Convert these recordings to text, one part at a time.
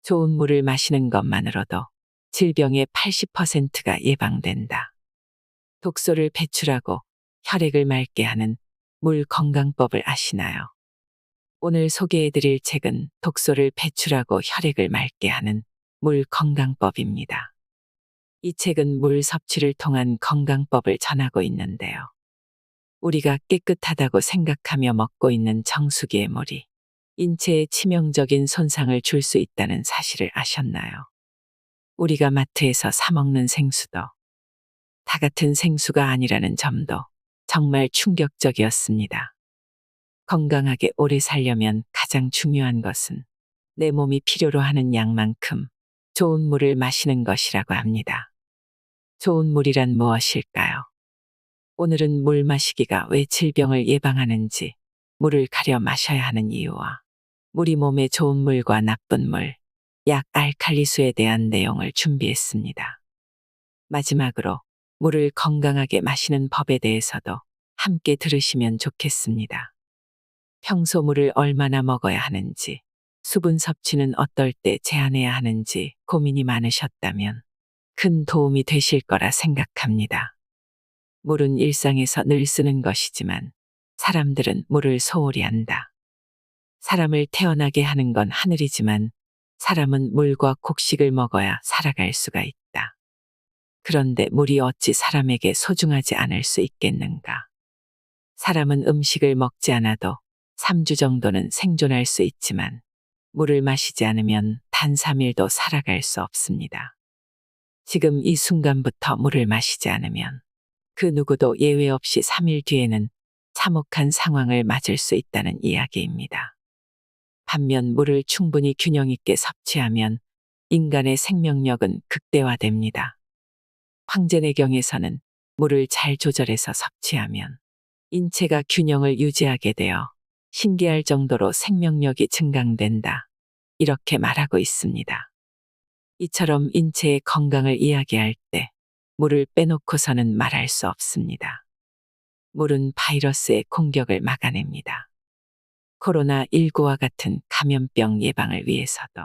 좋은 물을 마시는 것만으로도 질병의 80%가 예방된다. 독소를 배출하고 혈액을 맑게 하는 물 건강법을 아시나요? 오늘 소개해드릴 책은 독소를 배출하고 혈액을 맑게 하는 물 건강법입니다. 이 책은 물 섭취를 통한 건강법을 전하고 있는데요. 우리가 깨끗하다고 생각하며 먹고 있는 정수기의 물이 인체에 치명적인 손상을 줄 수 있다는 사실을 아셨나요? 우리가 마트에서 사 먹는 생수도 다 같은 생수가 아니라는 점도 정말 충격적이었습니다. 건강하게 오래 살려면 가장 중요한 것은 내 몸이 필요로 하는 양만큼 좋은 물을 마시는 것이라고 합니다. 좋은 물이란 무엇일까요? 오늘은 물 마시기가 왜 질병을 예방하는지, 물을 가려 마셔야 하는 이유와 우리 몸에 좋은 물과 나쁜 물, 약 알칼리수에 대한 내용을 준비했습니다. 마지막으로 물을 건강하게 마시는 법에 대해서도 함께 들으시면 좋겠습니다. 평소 물을 얼마나 먹어야 하는지, 수분 섭취는 어떨 때 제한해야 하는지 고민이 많으셨다면 큰 도움이 되실 거라 생각합니다. 물은 일상에서 늘 쓰는 것이지만 사람들은 물을 소홀히 한다. 사람을 태어나게 하는 건 하늘이지만 사람은 물과 곡식을 먹어야 살아갈 수가 있다. 그런데 물이 어찌 사람에게 소중하지 않을 수 있겠는가? 사람은 음식을 먹지 않아도 3주 정도는 생존할 수 있지만 물을 마시지 않으면 단 3일도 살아갈 수 없습니다. 지금 이 순간부터 물을 마시지 않으면 그 누구도 예외 없이 3일 뒤에는 참혹한 상황을 맞을 수 있다는 이야기입니다. 반면 물을 충분히 균형 있게 섭취하면 인간의 생명력은 극대화됩니다. 황제내경에서는 물을 잘 조절해서 섭취하면 인체가 균형을 유지하게 되어 신기할 정도로 생명력이 증강된다. 이렇게 말하고 있습니다. 이처럼 인체의 건강을 이야기할 때 물을 빼놓고서는 말할 수 없습니다. 물은 바이러스의 공격을 막아냅니다. 코로나19와 같은 감염병 예방을 위해서도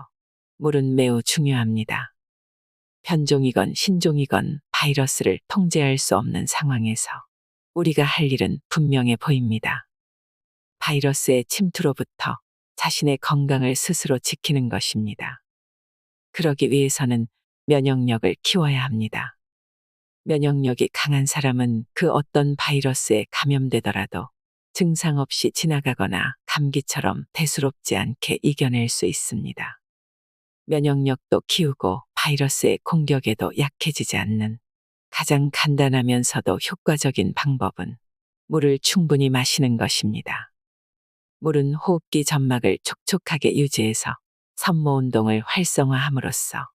물은 매우 중요합니다. 변종이건 신종이건 바이러스를 통제할 수 없는 상황에서 우리가 할 일은 분명해 보입니다. 바이러스의 침투로부터 자신의 건강을 스스로 지키는 것입니다. 그러기 위해서는 면역력을 키워야 합니다. 면역력이 강한 사람은 그 어떤 바이러스에 감염되더라도 증상 없이 지나가거나 감기처럼 대수롭지 않게 이겨낼 수 있습니다. 면역력도 키우고 바이러스의 공격에도 약해지지 않는 가장 간단하면서도 효과적인 방법은 물을 충분히 마시는 것입니다. 물은 호흡기 점막을 촉촉하게 유지해서 섬모 운동을 활성화함으로써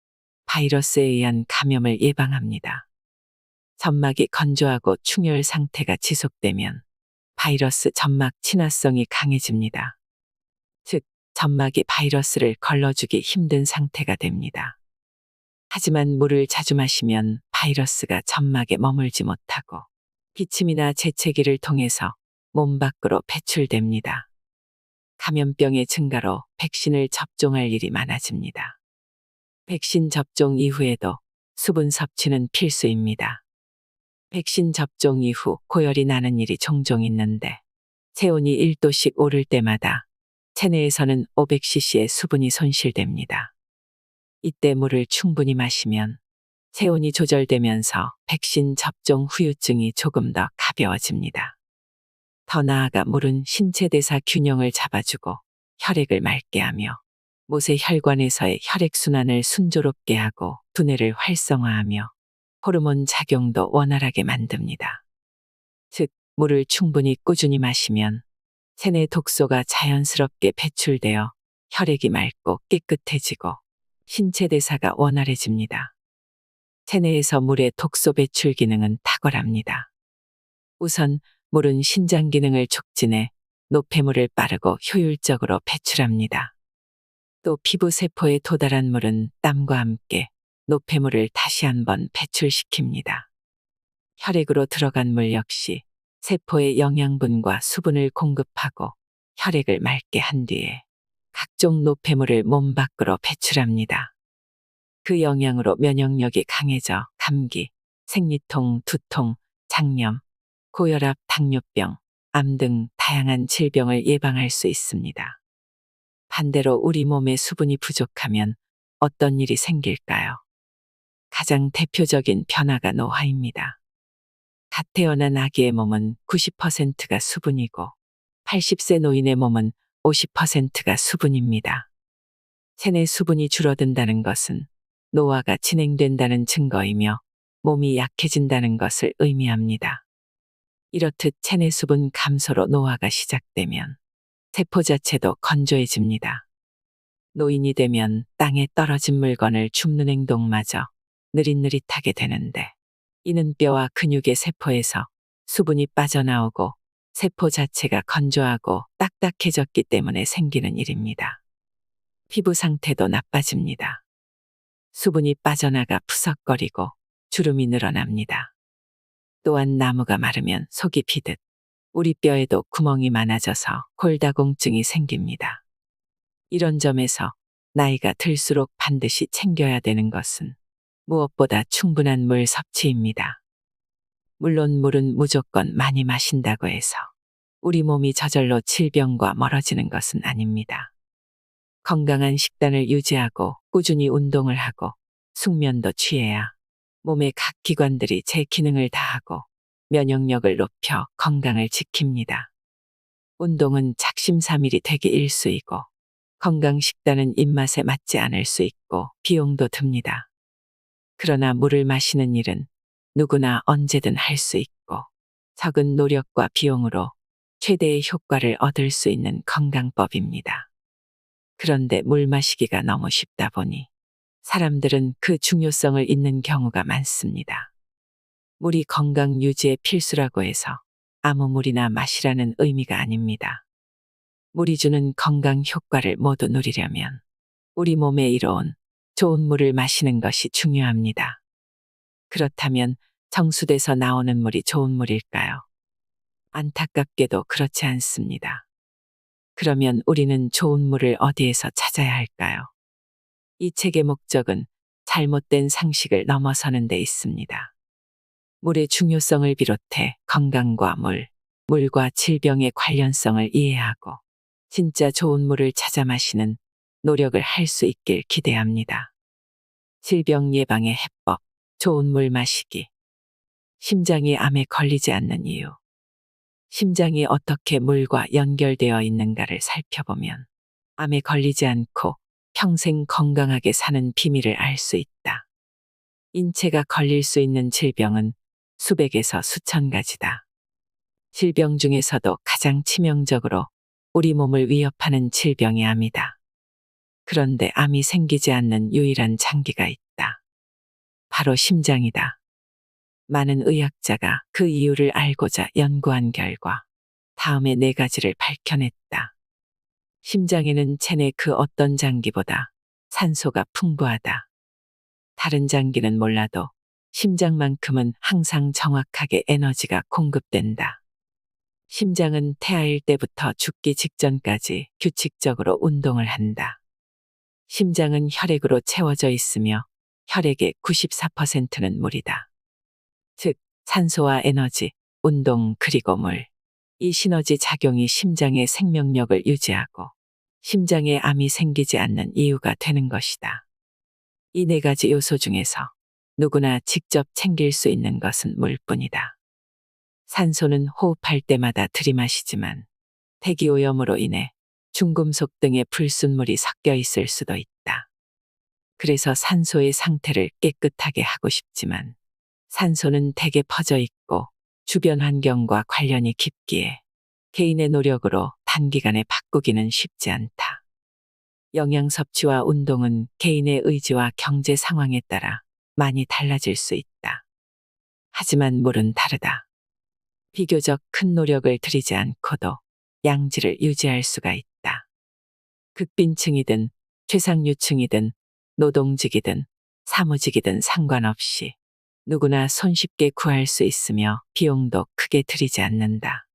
바이러스에 의한 감염을 예방합니다. 점막이 건조하고 충혈 상태가 지속되면 바이러스 점막 친화성이 강해집니다. 즉, 점막이 바이러스를 걸러주기 힘든 상태가 됩니다. 하지만 물을 자주 마시면 바이러스가 점막에 머물지 못하고 기침이나 재채기를 통해서 몸 밖으로 배출됩니다. 감염병의 증가로 백신을 접종할 일이 많아집니다. 백신 접종 이후에도 수분 섭취는 필수입니다. 백신 접종 이후 고열이 나는 일이 종종 있는데 체온이 1도씩 오를 때마다 체내에서는 500cc의 수분이 손실됩니다. 이때 물을 충분히 마시면 체온이 조절되면서 백신 접종 후유증이 조금 더 가벼워집니다. 더 나아가 물은 신체 대사 균형을 잡아주고 혈액을 맑게 하며 못의 혈관에서의 혈액순환을 순조롭게 하고 두뇌를 활성화하며 호르몬 작용도 원활하게 만듭니다. 즉, 물을 충분히 꾸준히 마시면 체내 독소가 자연스럽게 배출되어 혈액이 맑고 깨끗해지고 신체 대사가 원활해집니다. 체내에서 물의 독소 배출 기능은 탁월합니다. 우선 물은 신장 기능을 촉진해 노폐물을 빠르고 효율적으로 배출합니다. 또 피부 세포에 도달한 물은 땀과 함께 노폐물을 다시 한번 배출시킵니다. 혈액으로 들어간 물 역시 세포에 영양분과 수분을 공급하고 혈액을 맑게 한 뒤에 각종 노폐물을 몸 밖으로 배출합니다. 그 영향으로 면역력이 강해져 감기, 생리통, 두통, 장염, 고혈압, 당뇨병, 암 등 다양한 질병을 예방할 수 있습니다. 반대로 우리 몸에 수분이 부족하면 어떤 일이 생길까요? 가장 대표적인 변화가 노화입니다. 갓 태어난 아기의 몸은 90%가 수분이고 80세 노인의 몸은 50%가 수분입니다. 체내 수분이 줄어든다는 것은 노화가 진행된다는 증거이며 몸이 약해진다는 것을 의미합니다. 이렇듯 체내 수분 감소로 노화가 시작되면 세포 자체도 건조해집니다. 노인이 되면 땅에 떨어진 물건을 줍는 행동마저 느릿느릿하게 되는데 이는 뼈와 근육의 세포에서 수분이 빠져나오고 세포 자체가 건조하고 딱딱해졌기 때문에 생기는 일입니다. 피부 상태도 나빠집니다. 수분이 빠져나가 푸석거리고 주름이 늘어납니다. 또한 나무가 마르면 속이 비듯 우리 뼈에도 구멍이 많아져서 골다공증이 생깁니다. 이런 점에서 나이가 들수록 반드시 챙겨야 되는 것은 무엇보다 충분한 물 섭취입니다. 물론 물은 무조건 많이 마신다고 해서 우리 몸이 저절로 질병과 멀어지는 것은 아닙니다. 건강한 식단을 유지하고 꾸준히 운동을 하고 숙면도 취해야 몸의 각 기관들이 제 기능을 다하고 면역력을 높여 건강을 지킵니다. 운동은 작심삼일이 되기 일쑤이고 건강 식단은 입맛에 맞지 않을 수 있고 비용도 듭니다. 그러나 물을 마시는 일은 누구나 언제든 할 수 있고 적은 노력과 비용으로 최대의 효과를 얻을 수 있는 건강법입니다. 그런데 물 마시기가 너무 쉽다 보니 사람들은 그 중요성을 잊는 경우가 많습니다. 물이 건강 유지의 필수라고 해서 아무 물이나 마시라는 의미가 아닙니다. 물이 주는 건강 효과를 모두 누리려면 우리 몸에 이로운 좋은 물을 마시는 것이 중요합니다. 그렇다면 정수돼서 나오는 물이 좋은 물일까요? 안타깝게도 그렇지 않습니다. 그러면 우리는 좋은 물을 어디에서 찾아야 할까요? 이 책의 목적은 잘못된 상식을 넘어서는 데 있습니다. 물의 중요성을 비롯해 건강과 물과 질병의 관련성을 이해하고 진짜 좋은 물을 찾아 마시는 노력을 할 수 있길 기대합니다. 질병 예방의 해법, 좋은 물 마시기. 심장이 암에 걸리지 않는 이유. 심장이 어떻게 물과 연결되어 있는가를 살펴보면 암에 걸리지 않고 평생 건강하게 사는 비밀을 알 수 있다. 인체가 걸릴 수 있는 질병은 수백에서 수천 가지다. 질병 중에서도 가장 치명적으로 우리 몸을 위협하는 질병이 암이다. 그런데 암이 생기지 않는 유일한 장기가 있다. 바로 심장이다. 많은 의학자가 그 이유를 알고자 연구한 결과 다음의 4가지를 밝혀냈다. 심장에는 체내 그 어떤 장기보다 산소가 풍부하다. 다른 장기는 몰라도 심장만큼은 항상 정확하게 에너지가 공급된다. 심장은 태아일 때부터 죽기 직전까지 규칙적으로 운동을 한다. 심장은 혈액으로 채워져 있으며 혈액의 94%는 물이다. 즉, 산소와 에너지, 운동 그리고 물. 이 시너지 작용이 심장의 생명력을 유지하고 심장에 암이 생기지 않는 이유가 되는 것이다. 이 4가지 요소 중에서 누구나 직접 챙길 수 있는 것은 물뿐이다. 산소는 호흡할 때마다 들이마시지만 대기오염으로 인해 중금속 등의 불순물이 섞여 있을 수도 있다. 그래서 산소의 상태를 깨끗하게 하고 싶지만 산소는 대개 퍼져 있고 주변 환경과 관련이 깊기에 개인의 노력으로 단기간에 바꾸기는 쉽지 않다. 영양 섭취와 운동은 개인의 의지와 경제 상황에 따라 많이 달라질 수 있다. 하지만 물은 다르다. 비교적 큰 노력을 들이지 않고도 양질을 유지할 수가 있다. 극빈층이든 최상류층이든 노동직이든 사무직이든 상관없이 누구나 손쉽게 구할 수 있으며 비용도 크게 들이지 않는다.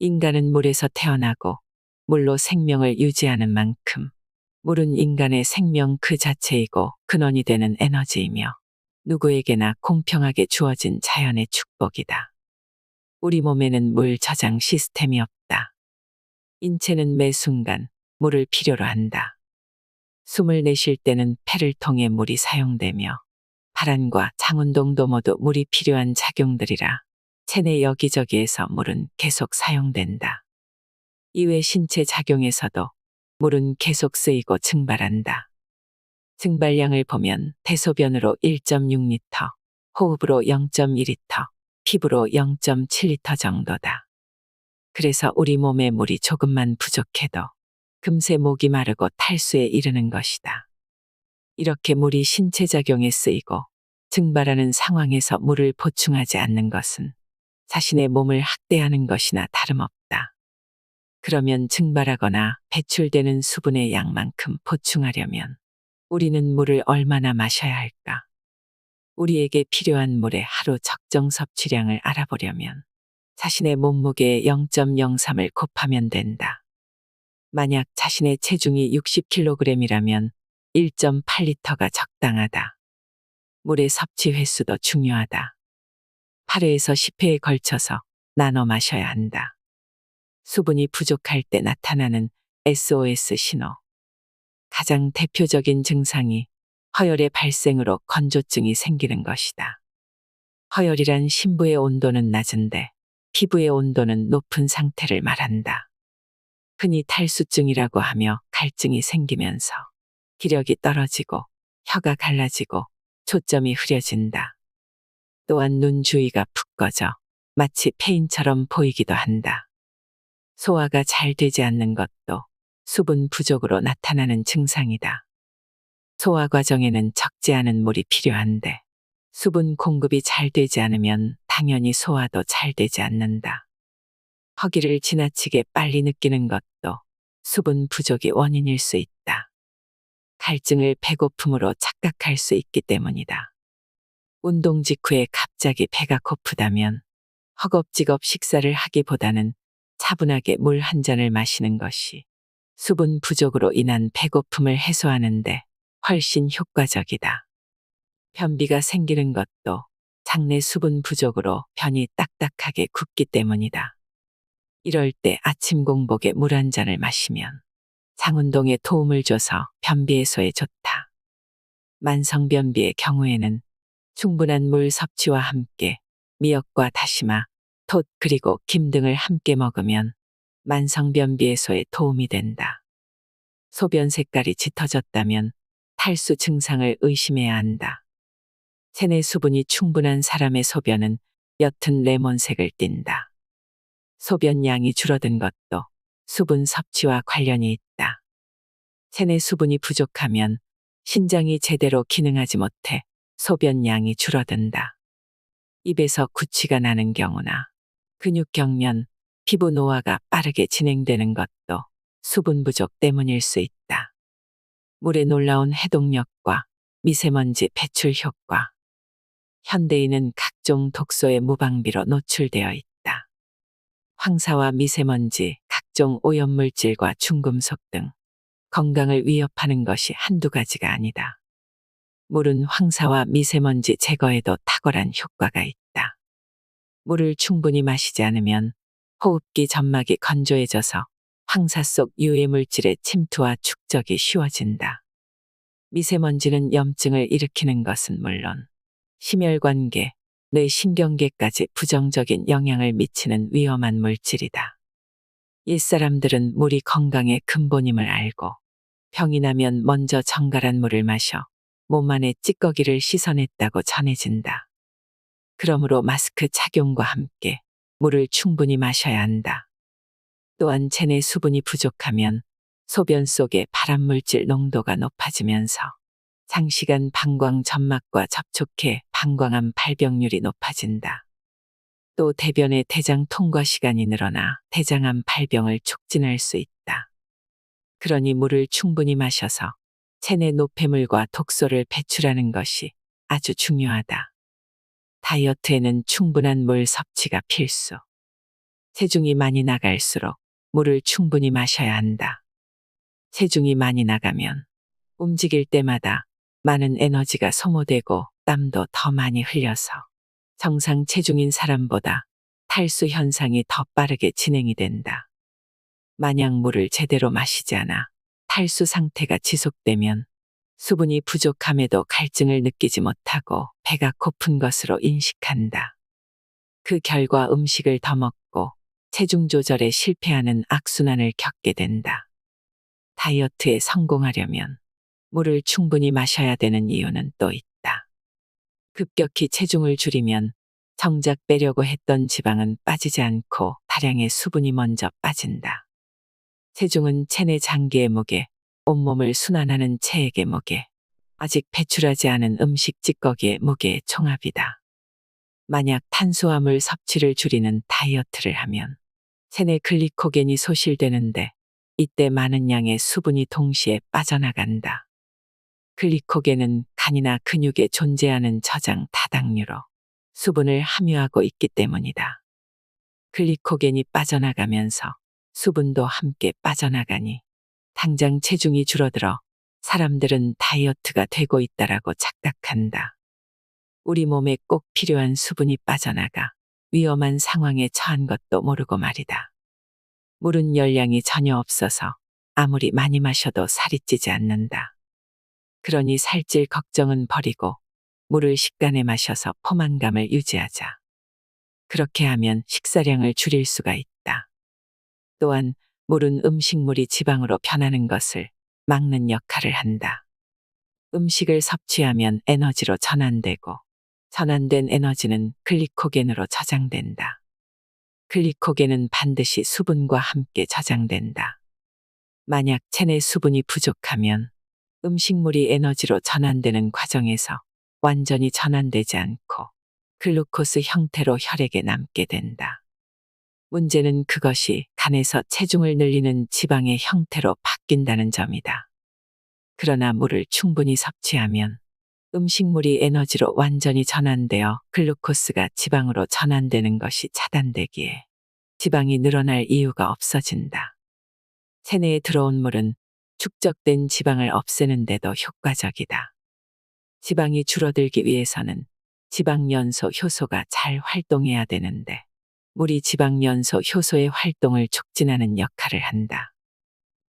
인간은 물에서 태어나고 물로 생명을 유지하는 만큼 물은 인간의 생명 그 자체이고 근원이 되는 에너지이며 누구에게나 공평하게 주어진 자연의 축복이다. 우리 몸에는 물 저장 시스템이 없다. 인체는 매 순간 물을 필요로 한다. 숨을 내쉴 때는 폐를 통해 물이 사용되며 발안과 장운동도 모두 물이 필요한 작용들이라 체내 여기저기에서 물은 계속 사용된다. 이외 신체 작용에서도 물은 계속 쓰이고 증발한다. 증발량을 보면 대소변으로 1.6리터, 호흡으로 0.2리터, 피부로 0.7리터 정도다. 그래서 우리 몸에 물이 조금만 부족해도 금세 목이 마르고 탈수에 이르는 것이다. 이렇게 물이 신체 작용에 쓰이고 증발하는 상황에서 물을 보충하지 않는 것은 자신의 몸을 학대하는 것이나 다름없다. 그러면 증발하거나 배출되는 수분의 양만큼 보충하려면 우리는 물을 얼마나 마셔야 할까? 우리에게 필요한 물의 하루 적정 섭취량을 알아보려면 자신의 몸무게의 0.03을 곱하면 된다. 만약 자신의 체중이 60kg이라면 1.8리터가 적당하다. 물의 섭취 횟수도 중요하다. 8회에서 10회에 걸쳐서 나눠 마셔야 한다. 수분이 부족할 때 나타나는 SOS 신호. 가장 대표적인 증상이 허열의 발생으로 건조증이 생기는 것이다. 허열이란 심부의 온도는 낮은데 피부의 온도는 높은 상태를 말한다. 흔히 탈수증이라고 하며 갈증이 생기면서 기력이 떨어지고 혀가 갈라지고 초점이 흐려진다. 또한 눈 주위가 푹 꺼져 마치 페인처럼 보이기도 한다. 소화가 잘 되지 않는 것도 수분 부족으로 나타나는 증상이다. 소화 과정에는 적지 않은 물이 필요한데 수분 공급이 잘 되지 않으면 당연히 소화도 잘 되지 않는다. 허기를 지나치게 빨리 느끼는 것도 수분 부족이 원인일 수 있다. 갈증을 배고픔으로 착각할 수 있기 때문이다. 운동 직후에 갑자기 배가 고프다면 허겁지겁 식사를 하기보다는 차분하게 물 한 잔을 마시는 것이 수분 부족으로 인한 배고픔을 해소하는데 훨씬 효과적이다. 변비가 생기는 것도 장내 수분 부족으로 변이 딱딱하게 굳기 때문이다. 이럴 때 아침 공복에 물 한 잔을 마시면 장운동에 도움을 줘서 변비 해소에 좋다. 만성변비의 경우에는 충분한 물 섭취와 함께 미역과 다시마, 톳 그리고 김 등을 함께 먹으면 만성변비 해소에 도움이 된다. 소변 색깔이 짙어졌다면 탈수 증상을 의심해야 한다. 체내 수분이 충분한 사람의 소변은 옅은 레몬색을 띈다. 소변 양이 줄어든 것도 수분 섭취와 관련이 있다. 체내 수분이 부족하면 신장이 제대로 기능하지 못해 소변 양이 줄어든다. 입에서 구취가 나는 경우나 근육 경련, 피부 노화가 빠르게 진행되는 것도 수분 부족 때문일 수 있다. 물의 놀라운 해독력과 미세먼지 배출 효과. 현대인은 각종 독소의 무방비로 노출되어 있다. 황사와 미세먼지, 각종 오염물질과 중금속 등 건강을 위협하는 것이 한두 가지가 아니다. 물은 황사와 미세먼지 제거에도 탁월한 효과가 있다. 물을 충분히 마시지 않으면 호흡기 점막이 건조해져서 황사 속 유해물질의 침투와 축적이 쉬워진다. 미세먼지는 염증을 일으키는 것은 물론 심혈관계, 뇌 신경계까지 부정적인 영향을 미치는 위험한 물질이다. 옛사람들은 물이 건강의 근본임을 알고 병이 나면 먼저 정갈한 물을 마셔 몸 안의 찌꺼기를 씻어냈다고 전해진다. 그러므로 마스크 착용과 함께 물을 충분히 마셔야 한다. 또한 체내 수분이 부족하면 소변 속의 발암물질 농도가 높아지면서 장시간 방광 점막과 접촉해 방광암 발병률이 높아진다. 또 대변의 대장 통과 시간이 늘어나 대장암 발병을 촉진할 수 있다. 그러니 물을 충분히 마셔서 체내 노폐물과 독소를 배출하는 것이 아주 중요하다. 다이어트에는 충분한 물 섭취가 필수. 체중이 많이 나갈수록 물을 충분히 마셔야 한다. 체중이 많이 나가면 움직일 때마다 많은 에너지가 소모되고 땀도 더 많이 흘려서 정상 체중인 사람보다 탈수 현상이 더 빠르게 진행이 된다. 만약 물을 제대로 마시지 않아 탈수 상태가 지속되면 수분이 부족함에도 갈증을 느끼지 못하고 배가 고픈 것으로 인식한다. 그 결과 음식을 더 먹고 체중 조절에 실패하는 악순환을 겪게 된다. 다이어트에 성공하려면 물을 충분히 마셔야 되는 이유는 또 있다. 급격히 체중을 줄이면 정작 빼려고 했던 지방은 빠지지 않고 다량의 수분이 먼저 빠진다. 체중은 체내 장기의 무게, 온몸을 순환하는 체액의 무게, 아직 배출하지 않은 음식 찌꺼기의 무게의 총합이다. 만약 탄수화물 섭취를 줄이는 다이어트를 하면 체내 글리코겐이 소실되는데 이때 많은 양의 수분이 동시에 빠져나간다. 글리코겐은 간이나 근육에 존재하는 저장 다당류로 수분을 함유하고 있기 때문이다. 글리코겐이 빠져나가면서 수분도 함께 빠져나가니 당장 체중이 줄어들어 사람들은 다이어트가 되고 있다라고 착각한다. 우리 몸에 꼭 필요한 수분이 빠져나가 위험한 상황에 처한 것도 모르고 말이다. 물은 열량이 전혀 없어서 아무리 많이 마셔도 살이 찌지 않는다. 그러니 살찔 걱정은 버리고 물을 식간에 마셔서 포만감을 유지하자. 그렇게 하면 식사량을 줄일 수가 있다. 또한 물은 음식물이 지방으로 변하는 것을 막는 역할을 한다. 음식을 섭취하면 에너지로 전환되고 전환된 에너지는 글리코겐으로 저장된다. 글리코겐은 반드시 수분과 함께 저장된다. 만약 체내 수분이 부족하면 음식물이 에너지로 전환되는 과정에서 완전히 전환되지 않고 글루코스 형태로 혈액에 남게 된다. 문제는 그것이 간에서 체중을 늘리는 지방의 형태로 바뀐다는 점이다. 그러나 물을 충분히 섭취하면 음식물이 에너지로 완전히 전환되어 글루코스가 지방으로 전환되는 것이 차단되기에 지방이 늘어날 이유가 없어진다. 체내에 들어온 물은 축적된 지방을 없애는 데도 효과적이다. 지방이 줄어들기 위해서는 지방연소 효소가 잘 활동해야 되는데 물이 지방연소 효소의 활동을 촉진하는 역할을 한다.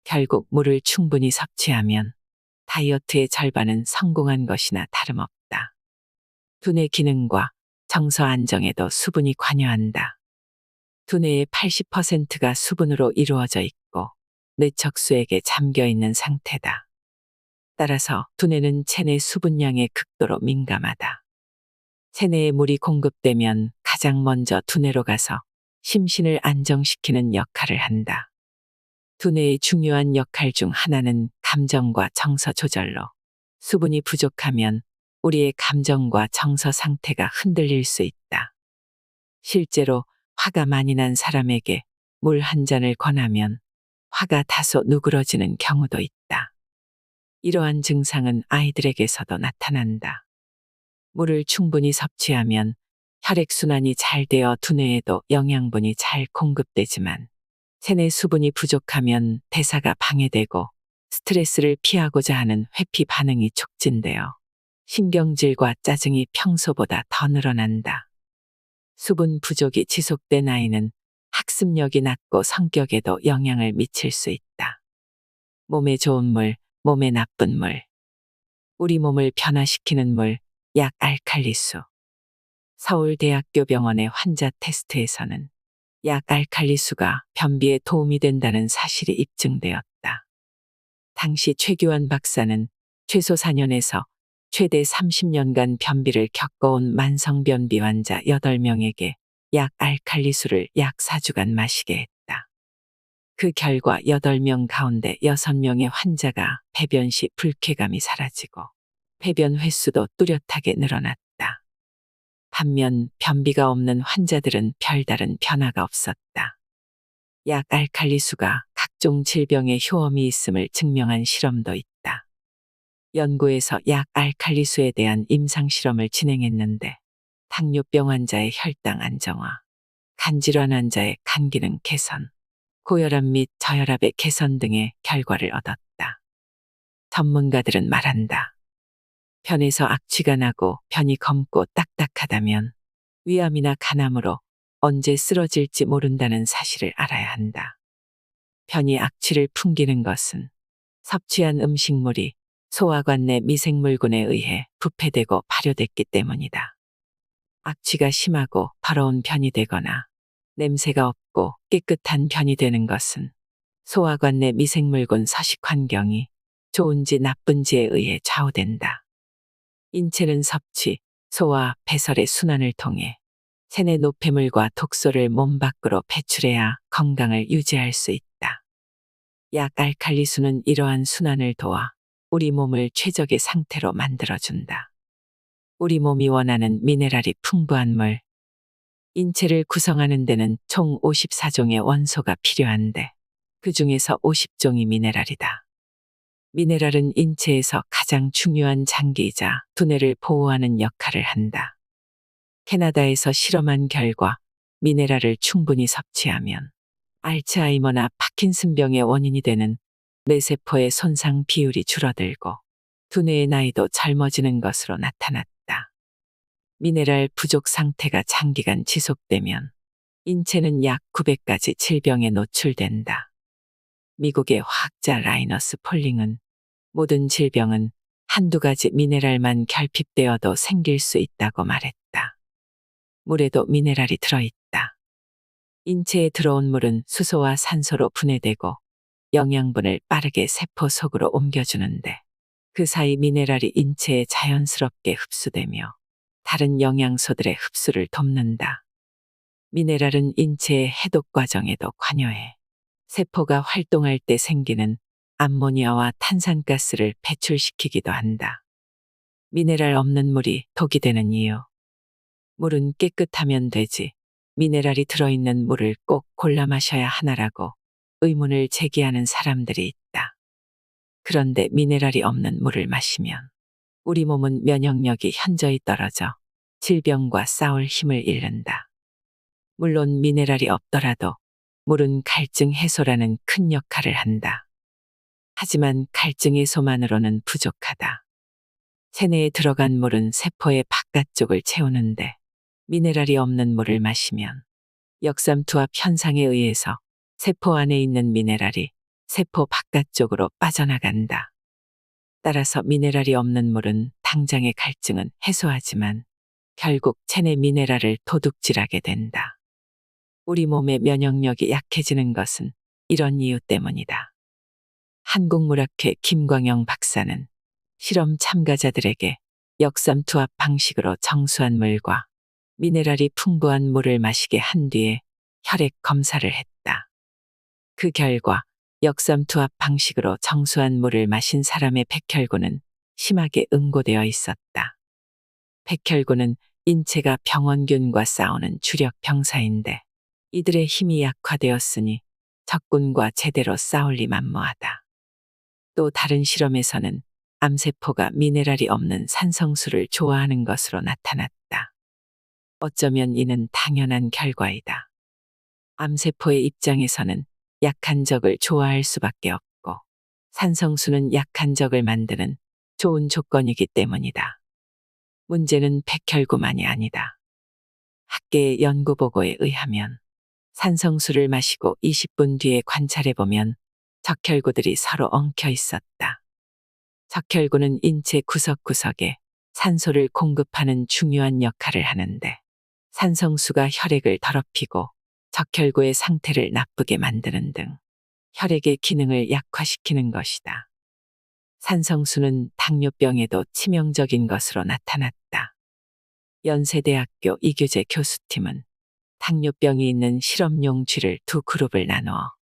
결국 물을 충분히 섭취하면 다이어트의 절반은 성공한 것이나 다름없다. 두뇌 기능과 정서 안정에도 수분이 관여한다. 두뇌의 80%가 수분으로 이루어져 있고 뇌척수액에 잠겨 있는 상태다. 따라서 두뇌는 체내 수분량에 극도로 민감하다. 체내에 물이 공급되면 가장 먼저 두뇌로 가서 심신을 안정시키는 역할을 한다. 두뇌의 중요한 역할 중 하나는 감정과 정서 조절로 수분이 부족하면 우리의 감정과 정서 상태가 흔들릴 수 있다. 실제로 화가 많이 난 사람에게 물 한 잔을 권하면 화가 다소 누그러지는 경우도 있다. 이러한 증상은 아이들에게서도 나타난다. 물을 충분히 섭취하면 혈액순환이 잘 되어 두뇌에도 영양분이 잘 공급되지만 체내 수분이 부족하면 대사가 방해되고 스트레스를 피하고자 하는 회피 반응이 촉진되어 신경질과 짜증이 평소보다 더 늘어난다. 수분 부족이 지속된 아이는 학습력이 낮고 성격에도 영향을 미칠 수 있다. 몸에 좋은 물, 몸에 나쁜 물. 우리 몸을 변화시키는 물, 약 알칼리수. 서울대학교 병원의 환자 테스트에서는 약 알칼리수가 변비에 도움이 된다는 사실이 입증되었다. 당시 최규환 박사는 최소 4년에서 최대 30년간 변비를 겪어온 만성변비 환자 8명에게 약 알칼리수를 약 4주간 마시게 했다. 그 결과 8명 가운데 6명의 환자가 배변 시 불쾌감이 사라지고 배변 횟수도 뚜렷하게 늘어났다. 반면 변비가 없는 환자들은 별다른 변화가 없었다. 약 알칼리수가 각종 질병에 효험이 있음을 증명한 실험도 있다. 연구에서 약 알칼리수에 대한 임상실험을 진행했는데 당뇨병 환자의 혈당 안정화, 간질환 환자의 간 기능 개선, 고혈압 및 저혈압의 개선 등의 결과를 얻었다. 전문가들은 말한다. 변에서 악취가 나고 변이 검고 딱딱하다면 위암이나 간암으로 언제 쓰러질지 모른다는 사실을 알아야 한다. 변이 악취를 풍기는 것은 섭취한 음식물이 소화관 내 미생물군에 의해 부패되고 발효됐기 때문이다. 악취가 심하고 더러운 변이 되거나 냄새가 없고 깨끗한 변이 되는 것은 소화관 내 미생물군 서식 환경이 좋은지 나쁜지에 의해 좌우된다. 인체는 섭취, 소화, 배설의 순환을 통해 체내 노폐물과 독소를 몸 밖으로 배출해야 건강을 유지할 수 있다. 약 알칼리수는 이러한 순환을 도와 우리 몸을 최적의 상태로 만들어준다. 우리 몸이 원하는 미네랄이 풍부한 물. 인체를 구성하는 데는 총 54종의 원소가 필요한데 그 중에서 50종이 미네랄이다. 미네랄은 인체에서 가장 중요한 장기이자 두뇌를 보호하는 역할을 한다. 캐나다에서 실험한 결과 미네랄을 충분히 섭취하면 알츠하이머나 파킨슨병의 원인이 되는 뇌세포의 손상 비율이 줄어들고 두뇌의 나이도 젊어지는 것으로 나타났다. 미네랄 부족 상태가 장기간 지속되면 인체는 약 900가지 질병에 노출된다. 미국의 화학자 라이너스 폴링은 모든 질병은 한두 가지 미네랄만 결핍되어도 생길 수 있다고 말했다. 물에도 미네랄이 들어있다. 인체에 들어온 물은 수소와 산소로 분해되고 영양분을 빠르게 세포 속으로 옮겨주는데 그 사이 미네랄이 인체에 자연스럽게 흡수되며 다른 영양소들의 흡수를 돕는다. 미네랄은 인체의 해독 과정에도 관여해 세포가 활동할 때 생기는 암모니아와 탄산가스를 배출시키기도 한다. 미네랄 없는 물이 독이 되는 이유. 물은 깨끗하면 되지 미네랄이 들어있는 물을 꼭 골라 마셔야 하나라고 의문을 제기하는 사람들이 있다. 그런데 미네랄이 없는 물을 마시면 우리 몸은 면역력이 현저히 떨어져 질병과 싸울 힘을 잃는다. 물론 미네랄이 없더라도 물은 갈증 해소라는 큰 역할을 한다. 하지만 갈증 해소만으로는 부족하다. 체내에 들어간 물은 세포의 바깥쪽을 채우는데 미네랄이 없는 물을 마시면 역삼투압 현상에 의해서 세포 안에 있는 미네랄이 세포 바깥쪽으로 빠져나간다. 따라서 미네랄이 없는 물은 당장의 갈증은 해소하지만 결국 체내 미네랄을 도둑질하게 된다. 우리 몸의 면역력이 약해지는 것은 이런 이유 때문이다. 한국물학회 김광영 박사는 실험 참가자들에게 역삼투압 방식으로 정수한 물과 미네랄이 풍부한 물을 마시게 한 뒤에 혈액 검사를 했다. 그 결과 역삼투압 방식으로 정수한 물을 마신 사람의 백혈구는 심하게 응고되어 있었다. 백혈구는 인체가 병원균과 싸우는 주력 병사인데 이들의 힘이 약화되었으니 적군과 제대로 싸울 리 만무하다. 또 다른 실험에서는 암세포가 미네랄이 없는 산성수를 좋아하는 것으로 나타났다. 어쩌면 이는 당연한 결과이다. 암세포의 입장에서는 약한 적을 좋아할 수밖에 없고 산성수는 약한 적을 만드는 좋은 조건이기 때문이다. 문제는 백혈구만이 아니다. 학계의 연구 보고에 의하면 산성수를 마시고 20분 뒤에 관찰해보면 적혈구들이 서로 엉켜 있었다. 적혈구는 인체 구석구석에 산소를 공급하는 중요한 역할을 하는데 산성수가 혈액을 더럽히고 적혈구의 상태를 나쁘게 만드는 등 혈액의 기능을 약화시키는 것이다. 산성수는 당뇨병에도 치명적인 것으로 나타났다. 연세대학교 이규재 교수팀은 당뇨병이 있는 실험용 쥐를 두 그룹을 나누어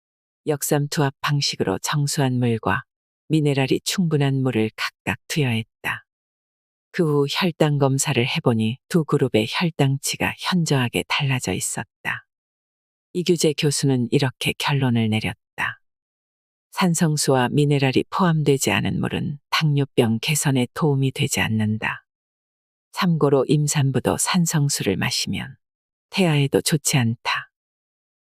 역삼투압 방식으로 정수한 물과 미네랄이 충분한 물을 각각 투여했다. 그 후 혈당 검사를 해보니 두 그룹의 혈당치가 현저하게 달라져 있었다. 이규재 교수는 이렇게 결론을 내렸다. 산성수와 미네랄이 포함되지 않은 물은 당뇨병 개선에 도움이 되지 않는다. 참고로 임산부도 산성수를 마시면 태아에도 좋지 않다.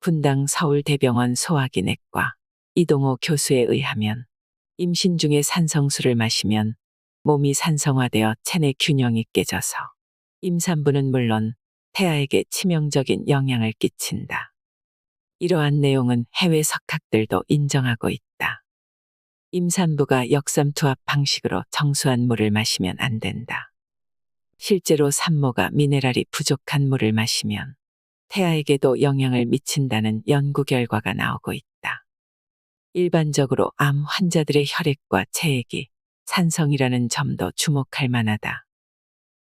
분당 서울대병원 소화기내과 이동호 교수에 의하면 임신 중에 산성수를 마시면 몸이 산성화되어 체내 균형이 깨져서 임산부는 물론 태아에게 치명적인 영향을 끼친다. 이러한 내용은 해외 석학들도 인정하고 있다. 임산부가 역삼투압 방식으로 정수한 물을 마시면 안 된다. 실제로 산모가 미네랄이 부족한 물을 마시면 태아에게도 영향을 미친다는 연구 결과가 나오고 있다. 일반적으로 암 환자들의 혈액과 체액이 산성이라는 점도 주목할 만하다.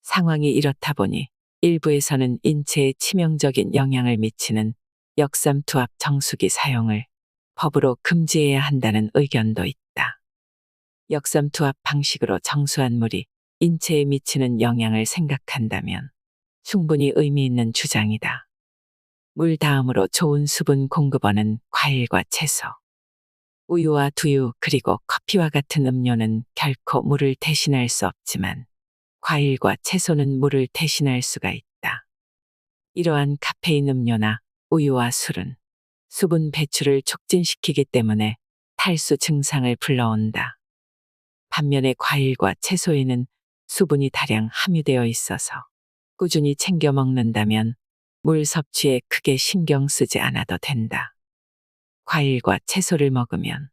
상황이 이렇다 보니 일부에서는 인체에 치명적인 영향을 미치는 역삼투압 정수기 사용을 법으로 금지해야 한다는 의견도 있다. 역삼투압 방식으로 정수한 물이 인체에 미치는 영향을 생각한다면 충분히 의미 있는 주장이다. 물 다음으로 좋은 수분 공급원은 과일과 채소, 우유와 두유 그리고 커피와 같은 음료는 결코 물을 대신할 수 없지만 과일과 채소는 물을 대신할 수가 있다. 이러한 카페인 음료나 우유와 술은 수분 배출을 촉진시키기 때문에 탈수 증상을 불러온다. 반면에 과일과 채소에는 수분이 다량 함유되어 있어서 꾸준히 챙겨 먹는다면 물 섭취에 크게 신경 쓰지 않아도 된다. 과일과 채소를 먹으면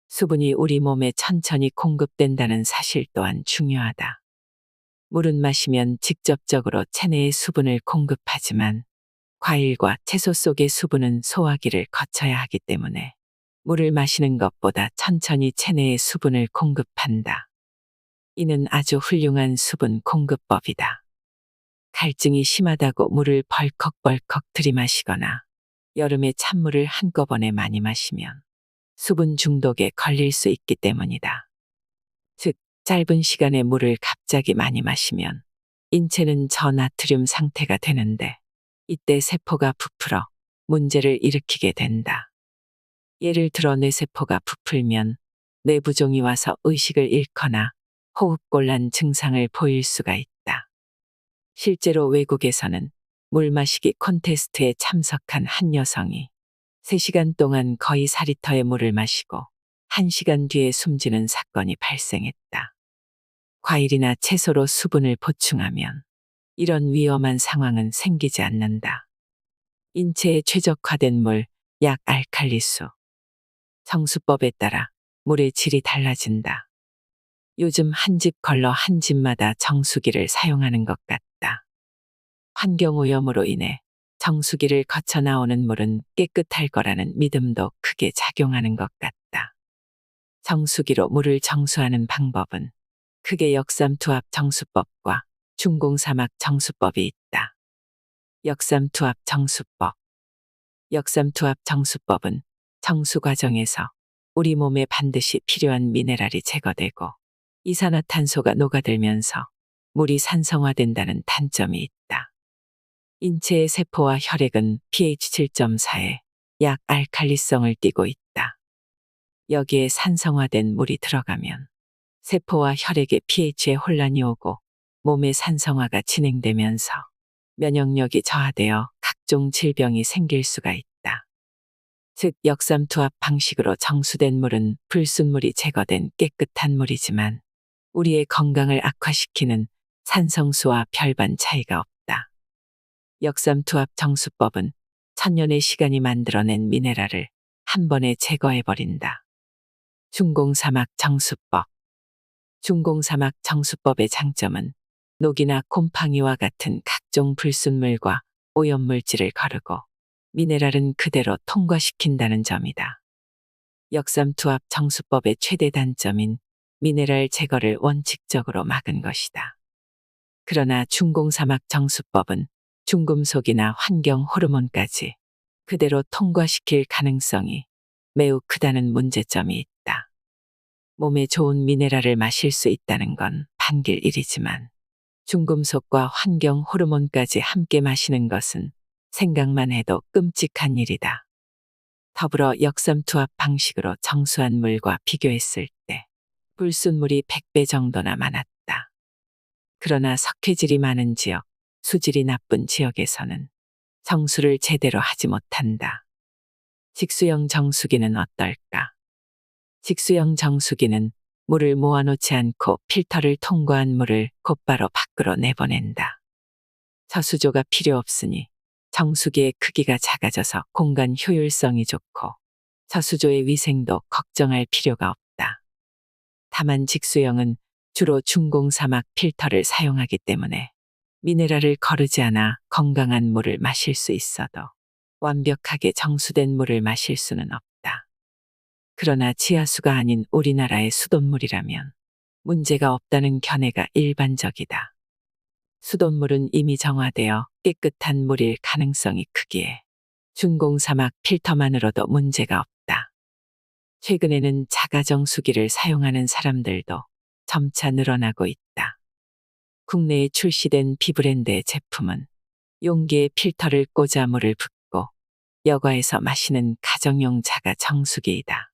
수분이 우리 몸에 천천히 공급된다는 사실 또한 중요하다. 물은 마시면 직접적으로 체내에 수분을 공급하지만 과일과 채소 속의 수분은 소화기를 거쳐야 하기 때문에 물을 마시는 것보다 천천히 체내에 수분을 공급한다. 이는 아주 훌륭한 수분 공급법이다. 갈증이 심하다고 물을 벌컥벌컥 들이마시거나 여름에 찬물을 한꺼번에 많이 마시면 수분 중독에 걸릴 수 있기 때문이다. 즉, 짧은 시간에 물을 갑자기 많이 마시면 인체는 저나트륨 상태가 되는데 이때 세포가 부풀어 문제를 일으키게 된다. 예를 들어 뇌세포가 부풀면 뇌부종이 와서 의식을 잃거나 호흡곤란 증상을 보일 수가 있다. 실제로 외국에서는 물 마시기 콘테스트에 참석한 한 여성이 3시간 동안 거의 4리터의 물을 마시고 1시간 뒤에 숨지는 사건이 발생했다. 과일이나 채소로 수분을 보충하면 이런 위험한 상황은 생기지 않는다. 인체에 최적화된 물, 약 알칼리수. 정수법에 따라 물의 질이 달라진다. 요즘 한 집 걸러 한 집마다 정수기를 사용하는 것 같다. 환경오염으로 인해 정수기를 거쳐 나오는 물은 깨끗할 거라는 믿음도 크게 작용하는 것 같다. 정수기로 물을 정수하는 방법은 크게 역삼투압 정수법과 중공사막 정수법이 있다. 역삼투압 정수법. 역삼투압 정수법은 정수 과정에서 우리 몸에 반드시 필요한 미네랄이 제거되고 이산화탄소가 녹아들면서 물이 산성화된다는 단점이 있다. 인체의 세포와 혈액은 pH 7.4의 약 알칼리성을 띠고 있다. 여기에 산성화된 물이 들어가면 세포와 혈액의 pH에 혼란이 오고 몸의 산성화가 진행되면서 면역력이 저하되어 각종 질병이 생길 수가 있다. 즉, 역삼투압 방식으로 정수된 물은 불순물이 제거된 깨끗한 물이지만 우리의 건강을 악화시키는 산성수와 별반 차이가 없다. 역삼투압 정수법은 천년의 시간이 만들어낸 미네랄을 한 번에 제거해버린다. 중공사막 정수법. 중공사막 정수법의 장점은 녹이나 곰팡이와 같은 각종 불순물과 오염물질을 거르고 미네랄은 그대로 통과시킨다는 점이다. 역삼투압 정수법의 최대 단점인 미네랄 제거를 원칙적으로 막은 것이다. 그러나 중공사막 정수법은 중금속이나 환경 호르몬까지 그대로 통과시킬 가능성이 매우 크다는 문제점이 있다. 몸에 좋은 미네랄을 마실 수 있다는 건 반길 일이지만 중금속과 환경 호르몬까지 함께 마시는 것은 생각만 해도 끔찍한 일이다. 더불어 역삼투압 방식으로 정수한 물과 비교했을 때 불순물이 100배 정도나 많았다. 그러나 석회질이 많은 지역, 수질이 나쁜 지역에서는 정수를 제대로 하지 못한다. 직수형 정수기는 어떨까? 직수형 정수기는 물을 모아놓지 않고 필터를 통과한 물을 곧바로 밖으로 내보낸다. 저수조가 필요 없으니 정수기의 크기가 작아져서 공간 효율성이 좋고 저수조의 위생도 걱정할 필요가 없다. 다만 직수형은 주로 중공사막 필터를 사용하기 때문에 미네랄을 거르지 않아 건강한 물을 마실 수 있어도 완벽하게 정수된 물을 마실 수는 없다. 그러나 지하수가 아닌 우리나라의 수돗물이라면 문제가 없다는 견해가 일반적이다. 수돗물은 이미 정화되어 깨끗한 물일 가능성이 크기에 중공사막 필터만으로도 문제가 없다. 최근에는 자가정수기를 사용하는 사람들도 점차 늘어나고 있다. 국내에 출시된 비브랜드의 제품은 용기에 필터를 꽂아 물을 붓고 여과에서 마시는 가정용 자가 정수기이다.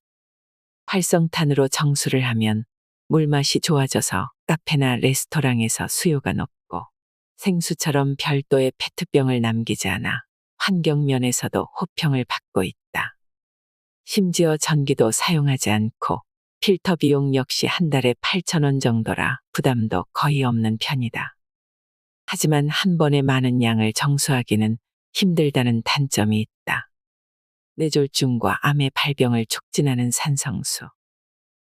활성탄으로 정수를 하면 물맛이 좋아져서 카페나 레스토랑에서 수요가 높고 생수처럼 별도의 페트병을 남기지 않아 환경면에서도 호평을 받고 있다. 심지어 전기도 사용하지 않고 필터 비용 역시 한 달에 8,000원 정도라 부담도 거의 없는 편이다. 하지만 한 번에 많은 양을 정수하기는 힘들다는 단점이 있다. 뇌졸중과 암의 발병을 촉진하는 산성수.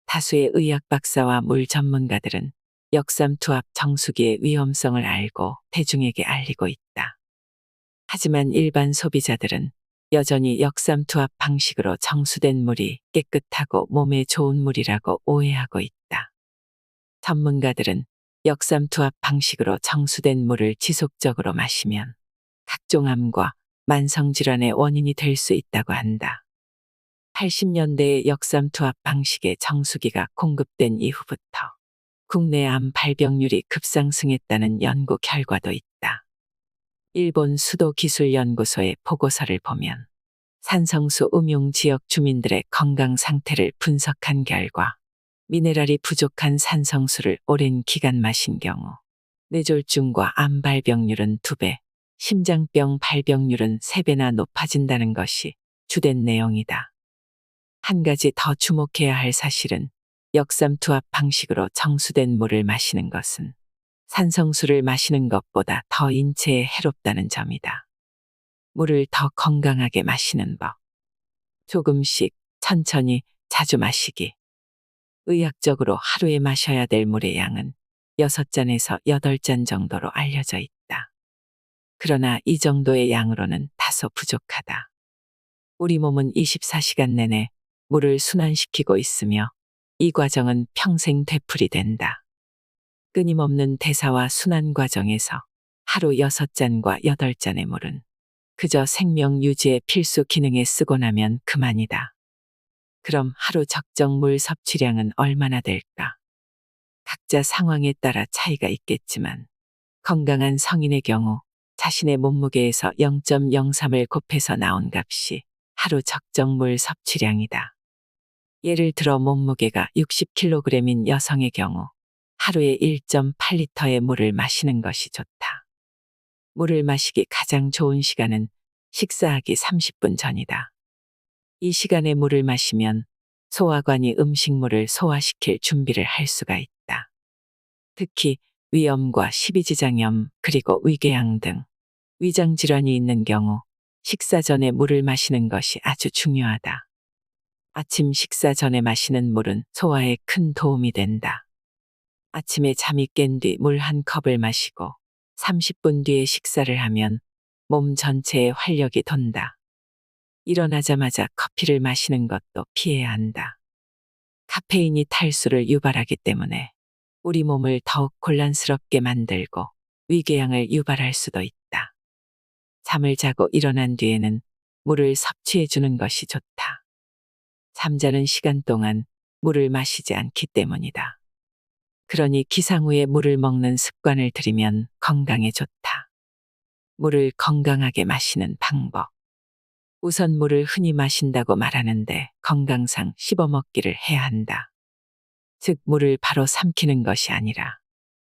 다수의 의학 박사와 물 전문가들은 역삼투압 정수기의 위험성을 알고 대중에게 알리고 있다. 하지만 일반 소비자들은 여전히 역삼투압 방식으로 정수된 물이 깨끗하고 몸에 좋은 물이라고 오해하고 있다. 전문가들은 역삼투압 방식으로 정수된 물을 지속적으로 마시면 각종 암과 만성질환의 원인이 될 수 있다고 한다. 80년대에 역삼투압 방식의 정수기가 공급된 이후부터 국내 암 발병률이 급상승했다는 연구 결과도 있다. 일본 수도기술연구소의 보고서를 보면 산성수 음용 지역 주민들의 건강 상태를 분석한 결과 미네랄이 부족한 산성수를 오랜 기간 마신 경우 뇌졸중과 암 발병률은 2배, 심장병 발병률은 3배나 높아진다는 것이 주된 내용이다. 한 가지 더 주목해야 할 사실은 역삼투압 방식으로 정수된 물을 마시는 것은 산성수를 마시는 것보다 더 인체에 해롭다는 점이다. 물을 더 건강하게 마시는 법. 조금씩, 천천히, 자주 마시기. 의학적으로 하루에 마셔야 될 물의 양은 6잔에서 8잔 정도로 알려져 있다. 그러나 이 정도의 양으로는 다소 부족하다. 우리 몸은 24시간 내내 물을 순환시키고 있으며 이 과정은 평생 되풀이된다. 끊임없는 대사와 순환 과정에서 하루 6잔과 8잔의 물은 그저 생명 유지의 필수 기능에 쓰고 나면 그만이다. 그럼 하루 적정 물 섭취량은 얼마나 될까? 각자 상황에 따라 차이가 있겠지만 건강한 성인의 경우 자신의 몸무게에서 0.03을 곱해서 나온 값이 하루 적정 물 섭취량이다. 예를 들어 몸무게가 60kg인 여성의 경우 하루에 1.8리터의 물을 마시는 것이 좋다. 물을 마시기 가장 좋은 시간은 식사하기 30분 전이다. 이 시간에 물을 마시면 소화관이 음식물을 소화시킬 준비를 할 수가 있다. 특히 위염과 십이지장염 그리고 위궤양 등 위장질환이 있는 경우 식사 전에 물을 마시는 것이 아주 중요하다. 아침 식사 전에 마시는 물은 소화에 큰 도움이 된다. 아침에 잠이 깬 뒤 물 한 컵을 마시고 30분 뒤에 식사를 하면 몸 전체에 활력이 돈다. 일어나자마자 커피를 마시는 것도 피해야 한다. 카페인이 탈수를 유발하기 때문에 우리 몸을 더욱 곤란스럽게 만들고 위궤양을 유발할 수도 있다. 잠을 자고 일어난 뒤에는 물을 섭취해 주는 것이 좋다. 잠자는 시간 동안 물을 마시지 않기 때문이다. 그러니 기상 후에 물을 먹는 습관을 들이면 건강에 좋다. 물을 건강하게 마시는 방법. 우선 물을 흔히 마신다고 말하는데 건강상 씹어먹기를 해야 한다. 즉 물을 바로 삼키는 것이 아니라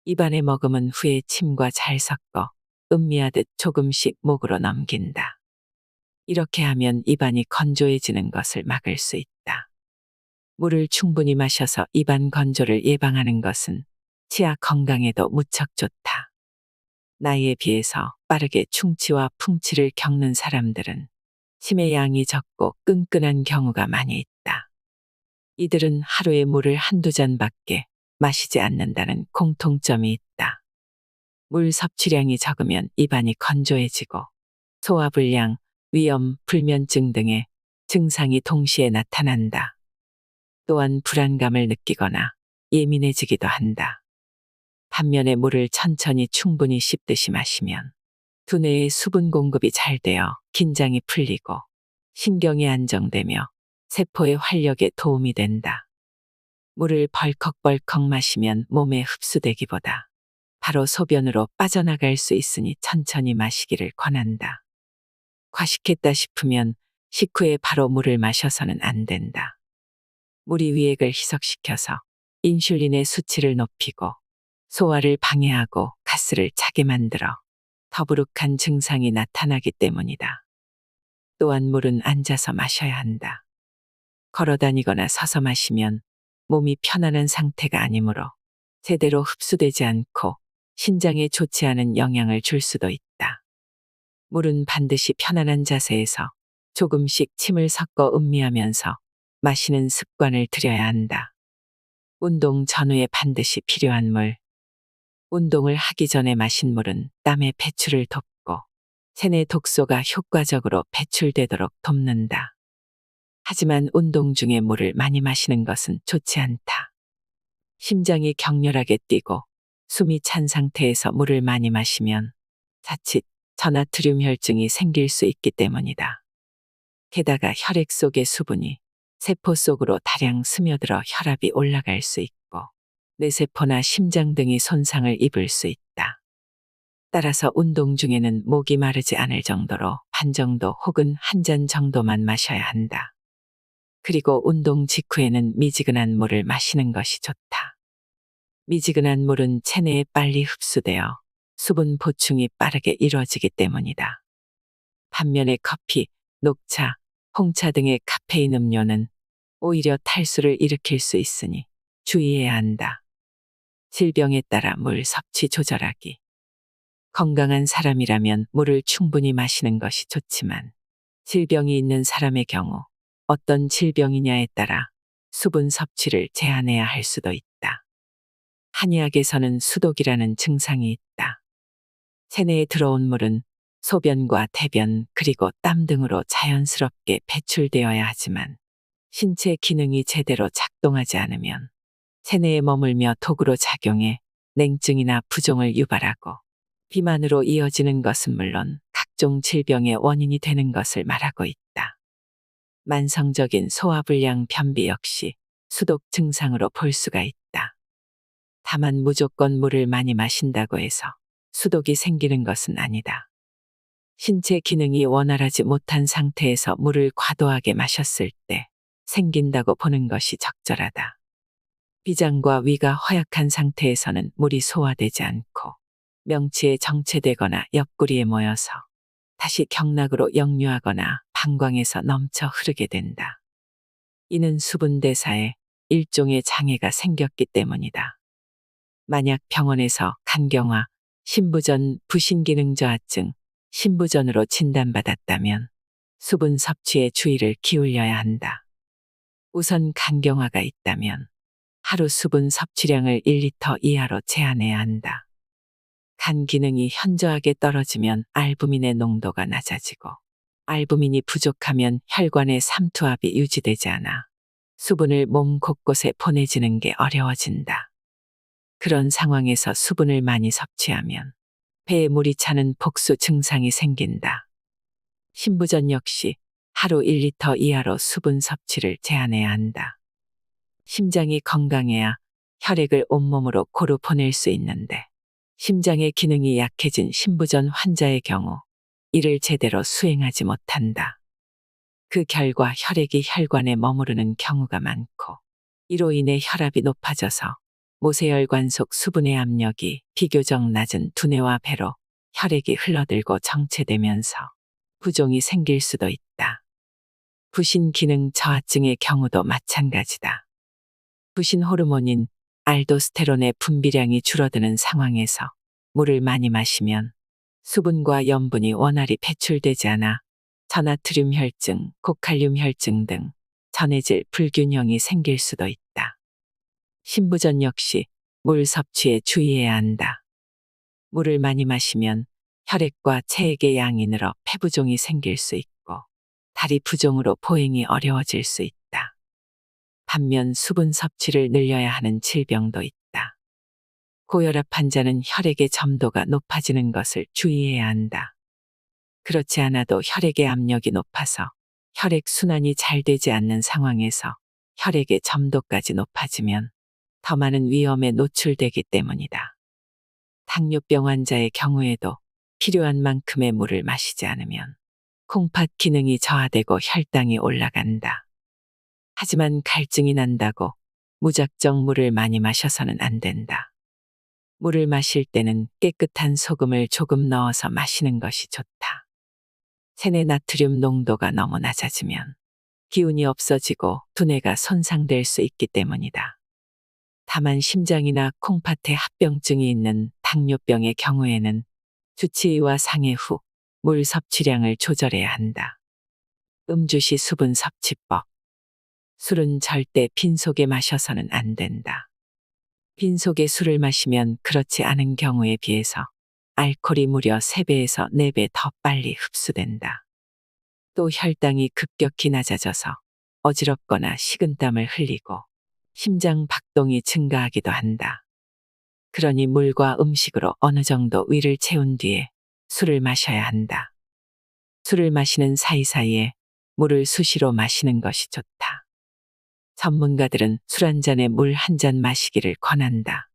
입안에 머금은 후에 침과 잘 섞어 음미하듯 조금씩 목으로 넘긴다. 이렇게 하면 입안이 건조해지는 것을 막을 수 있다. 물을 충분히 마셔서 입안 건조를 예방하는 것은 치아 건강에도 무척 좋다. 나이에 비해서 빠르게 충치와 풍치를 겪는 사람들은 침의 양이 적고 끈끈한 경우가 많이 있다. 이들은 하루에 물을 한두 잔밖에 마시지 않는다는 공통점이 있다. 물 섭취량이 적으면 입안이 건조해지고 소화불량, 위염, 불면증 등의 증상이 동시에 나타난다. 또한 불안감을 느끼거나 예민해지기도 한다. 반면에 물을 천천히 충분히 씹듯이 마시면 두뇌의 수분 공급이 잘 되어 긴장이 풀리고 신경이 안정되며 세포의 활력에 도움이 된다. 물을 벌컥벌컥 마시면 몸에 흡수되기보다 바로 소변으로 빠져나갈 수 있으니 천천히 마시기를 권한다. 과식했다 싶으면 식후에 바로 물을 마셔서는 안 된다. 물이 위액을 희석시켜서 인슐린의 수치를 높이고 소화를 방해하고 가스를 차게 만들어 더부룩한 증상이 나타나기 때문이다. 또한 물은 앉아서 마셔야 한다. 걸어다니거나 서서 마시면 몸이 편안한 상태가 아니므로 제대로 흡수되지 않고 신장에 좋지 않은 영향을 줄 수도 있다. 물은 반드시 편안한 자세에서 조금씩 침을 섞어 음미하면서 마시는 습관을 들여야 한다. 운동 전후에 반드시 필요한 물. 운동을 하기 전에 마신 물은 땀의 배출을 돕고 체내 독소가 효과적으로 배출되도록 돕는다. 하지만 운동 중에 물을 많이 마시는 것은 좋지 않다. 심장이 격렬하게 뛰고 숨이 찬 상태에서 물을 많이 마시면 자칫 저나트륨 혈증이 생길 수 있기 때문이다. 게다가 혈액 속의 수분이 세포 속으로 다량 스며들어 혈압이 올라갈 수 있고 뇌세포나 심장 등이 손상을 입을 수 있다. 따라서 운동 중에는 목이 마르지 않을 정도로 반 정도 혹은 한 잔 정도만 마셔야 한다. 그리고 운동 직후에는 미지근한 물을 마시는 것이 좋다. 미지근한 물은 체내에 빨리 흡수되어 수분 보충이 빠르게 이루어지기 때문이다. 반면에 커피, 녹차, 홍차 등의 카페인 음료는 오히려 탈수를 일으킬 수 있으니 주의해야 한다. 질병에 따라 물 섭취 조절하기. 건강한 사람이라면 물을 충분히 마시는 것이 좋지만 질병이 있는 사람의 경우 어떤 질병이냐에 따라 수분 섭취를 제한해야 할 수도 있다. 한의학에서는 수독이라는 증상이 있다. 체내에 들어온 물은 소변과 대변 그리고 땀 등으로 자연스럽게 배출되어야 하지만 신체 기능이 제대로 작동하지 않으면 체내에 머물며 독으로 작용해 냉증이나 부종을 유발하고 비만으로 이어지는 것은 물론 각종 질병의 원인이 되는 것을 말하고 있다. 만성적인 소화불량 변비 역시 수독 증상으로 볼 수가 있다. 다만 무조건 물을 많이 마신다고 해서 수독이 생기는 것은 아니다. 신체 기능이 원활하지 못한 상태에서 물을 과도하게 마셨을 때 생긴다고 보는 것이 적절하다. 비장과 위가 허약한 상태에서는 물이 소화되지 않고 명치에 정체되거나 옆구리에 모여서 다시 경락으로 역류하거나 방광에서 넘쳐 흐르게 된다. 이는 수분 대사에 일종의 장애가 생겼기 때문이다. 만약 병원에서 간경화, 신부전 부신기능 저하증, 신부전으로 진단받았다면 수분 섭취에 주의를 기울여야 한다. 우선 간경화가 있다면 하루 수분 섭취량을 1리터 이하로 제한해야 한다. 간 기능이 현저하게 떨어지면 알부민의 농도가 낮아지고 알부민이 부족하면 혈관의 삼투압이 유지되지 않아 수분을 몸 곳곳에 보내지는 게 어려워진다. 그런 상황에서 수분을 많이 섭취하면 배에 물이 차는 복수 증상이 생긴다. 신부전 역시 하루 1리터 이하로 수분 섭취를 제한해야 한다. 심장이 건강해야 혈액을 온몸으로 고루 보낼 수 있는데 심장의 기능이 약해진 신부전 환자의 경우 이를 제대로 수행하지 못한다. 그 결과 혈액이 혈관에 머무르는 경우가 많고 이로 인해 혈압이 높아져서 모세혈관 속 수분의 압력이 비교적 낮은 두뇌와 배로 혈액이 흘러들고 정체되면서 부종이 생길 수도 있다. 부신 기능 저하증의 경우도 마찬가지다. 부신 호르몬인 알도스테론의 분비량이 줄어드는 상황에서 물을 많이 마시면 수분과 염분이 원활히 배출되지 않아 저나트륨 혈증, 고칼륨 혈증 등 전해질 불균형이 생길 수도 있다. 신부전 역시 물 섭취에 주의해야 한다. 물을 많이 마시면 혈액과 체액의 양이 늘어 폐부종이 생길 수 있고 다리 부종으로 보행이 어려워질 수 있다. 반면 수분 섭취를 늘려야 하는 질병도 있다. 고혈압 환자는 혈액의 점도가 높아지는 것을 주의해야 한다. 그렇지 않아도 혈액의 압력이 높아서 혈액 순환이 잘 되지 않는 상황에서 혈액의 점도까지 높아지면 더 많은 위험에 노출되기 때문이다. 당뇨병 환자의 경우에도 필요한 만큼의 물을 마시지 않으면 콩팥 기능이 저하되고 혈당이 올라간다. 하지만 갈증이 난다고 무작정 물을 많이 마셔서는 안 된다. 물을 마실 때는 깨끗한 소금을 조금 넣어서 마시는 것이 좋다. 체내 나트륨 농도가 너무 낮아지면 기운이 없어지고 두뇌가 손상될 수 있기 때문이다. 다만 심장이나 콩팥에 합병증이 있는 당뇨병의 경우에는 주치의와 상의 후 물 섭취량을 조절해야 한다. 음주시 수분 섭취법. 술은 절대 빈속에 마셔서는 안 된다. 빈속에 술을 마시면 그렇지 않은 경우에 비해서 알코올이 무려 3배에서 4배 더 빨리 흡수된다. 또 혈당이 급격히 낮아져서 어지럽거나 식은땀을 흘리고 심장 박동이 증가하기도 한다. 그러니 물과 음식으로 어느 정도 위를 채운 뒤에 술을 마셔야 한다. 술을 마시는 사이사이에 물을 수시로 마시는 것이 좋다. 전문가들은 술 한 잔에 물 한 잔 마시기를 권한다.